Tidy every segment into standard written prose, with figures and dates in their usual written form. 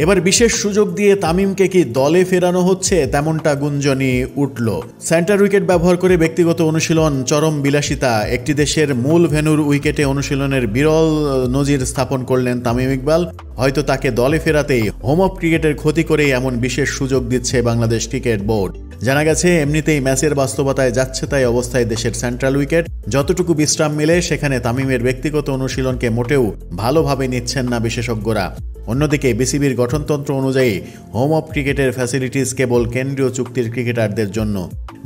এবার বিশেষ সুযোগ দিয়ে তামিমকে কি দলে ফেরানো হচ্ছে তেমনটা গুঞ্জনই উঠল। সেন্টার উইকেট ব্যবহার করে ব্যক্তিগত অনুশীলন চরম বিলাসিতা, একটি দেশের মূল ভেন্যুর উইকেটে অনুশীলনের বিরল নজির স্থাপন করলেন তামিম ইকবাল। হয়তো তাকে দলে ফেরাতেই হোম অফ ক্রিকেটের ক্ষতি করেই এমন বিশেষ সুযোগ দিচ্ছে বাংলাদেশ ক্রিকেট বোর্ড। জানা গেছে এমনিতেই ম্যাচের বাস্তবতায় যাচ্ছে তাই অবস্থায় দেশের সেন্ট্রাল উইকেট, যতটুকু বিশ্রাম মিলে সেখানে তামিমের ব্যক্তিগত অনুশীলনকে মোটেও ভালোভাবে নিচ্ছেন না বিশেষজ্ঞরা। অন্যদিকে বিসিবির গঠনতন্ত্র অনুযায়ী হোম অফ ক্রিকেটের ফ্যাসিলিটিস কেবল কেন্দ্রীয় চুক্তির ক্রিকেটারদের জন্য।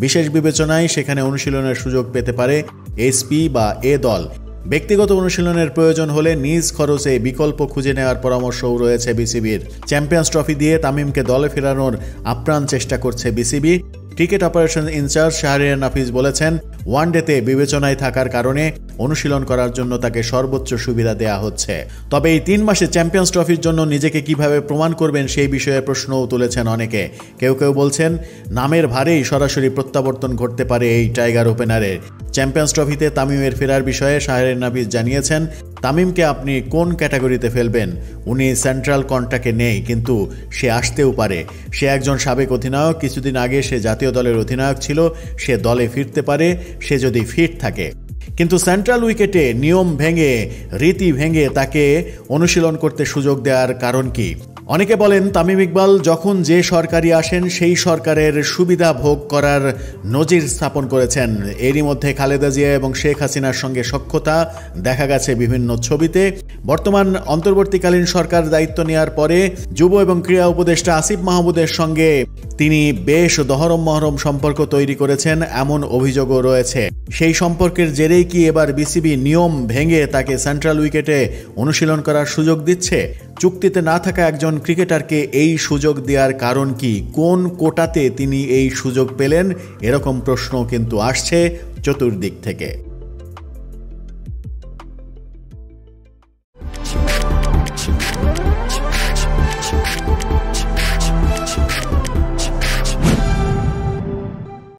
বিশেষ বিবেচনায় সেখানে অনুশীলনের সুযোগ পেতে পারে এসপি বা এ দল। ব্যক্তিগত অনুশীলনের প্রয়োজন হলে নিজ খরচে বিকল্প খুঁজে নেওয়ার পরামর্শও রয়েছে বিসিবির। চ্যাম্পিয়ন্স ট্রফি দিয়ে তামিমকে দলে ফেরানোর আপ্রাণ চেষ্টা করছে BCB. Cricket operation incharge Shahriar Nafees বলেছেন, ওয়ানডেতে বিবেচনায় থাকার কারণে অনুশীলন করার জন্য তাকে সর্বোচ্চ সুবিধা দেওয়া হচ্ছে। তবে এই 3 মাসে চ্যাম্পিয়ন্স ট্রফির জন্য নিজেকে কিভাবে প্রমাণ করবেন সেই বিষয়ে প্রশ্নও তুলেছেন অনেকে। কেউ কেউ বলছেন নামের ভারেই সরাসরি প্রত্যাবর্তন ঘটতে পারে এই টাইগার ওপেনারের। চ্যাম্পিয়ন্স ট্রফিতে তামিমের ফেরার বিষয়ে শাহরিয়ার নাফিস জানিয়েছেন, তামিমকে আপনি কোন ক্যাটাগরিতে ফেলবেন? উনি সেন্ট্রাল কন্ট্রাক্টে নেই, কিন্তু সে আসতেও পারে। সে একজন সাবেক অধিনায়ক, কিছুদিন আগে সে জাতীয় দলের অধিনায়ক ছিল, সে দলে ফিরতে পারে সে যদি ফিট থাকে। কিন্তু সেন্ট্রাল উইকেটে নিয়ম ভেঙে রীতি ভেঙে তাকে অনুশীলন করতে সুযোগ দেওয়ার কারণ কি? অনেকে বলেন তামিম ইকবাল যখন যে সরকারি আসেন সেই সরকারের সুবিধা ভোগ করার নজির স্থাপন করেছেন। এরই মধ্যে খালেদা জিয়া এবং শেখ হাসিনার সঙ্গে সখ্যতা দেখা গেছে বিভিন্ন ছবিতে। বর্তমান অন্তর্বর্তীকালীন সরকার দায়িত্ব নেওয়ার পরে যুব এবং ক্রীড়া উপদেষ্টা আসিফ মাহমুদের সঙ্গে তিনি বেশ দহরম মহরম সম্পর্ক তৈরি করেছেন এমন অভিযোগও রয়েছে। সেই সম্পর্কের জেরেই কি এবার বিসিবি নিয়ম ভেঙে তাকে সেন্ট্রাল উইকেটে অনুশীলন করার সুযোগ দিচ্ছে? চুক্তিতে না থাকা একজন ক্রিকেটারকে এই সুযোগ দেওয়ার কারণ কি? কোন কোটাতে তিনি এই সুযোগ পেলেন? এরকম প্রশ্ন কিন্তু আসছে চতুর্দিক থেকে।